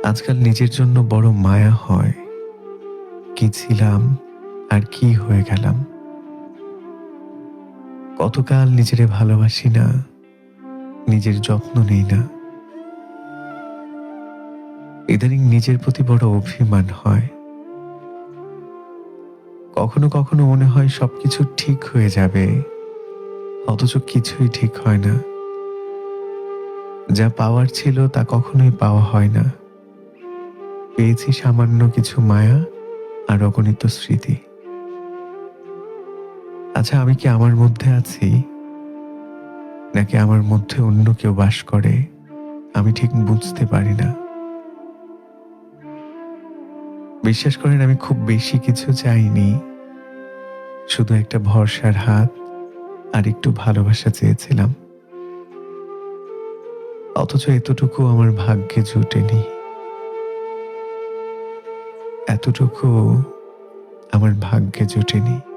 আজকাল নিজের জন্য বড় মায়া হয়। কি ছিলাম আর কি হয়ে গেলাম। কতকাল নিজেরে ভালোবাসি না, নিজের যত্ন নেই না। ইদানিং নিজের প্রতি বড় অভিমান হয়। কখনো কখনো মনে হয় সবকিছু ঠিক হয়ে যাবে, অথচ কিছুই ঠিক হয় না। যা পাওয়ার ছিল তা কখনোই পাওয়া হয় না। পেয়েছি সামান্য কিছু মায়া আর অগণিত স্মৃতি। আচ্ছা, আমি কি আমার মধ্যে আছি, নাকি আমার মধ্যে অন্য কেউ বাস করে? আমি ঠিক বুঝতে পারি না। বিশ্বাস করেন, আমি খুব বেশি কিছু চাইনি। শুধু একটা ভরসার হাত আর একটু ভালোবাসা চেয়েছিলাম। অথচ এতটুকু আমার ভাগ্যে জুটেনি। এতটুকু আমার ভাগ্যে জুটেনি।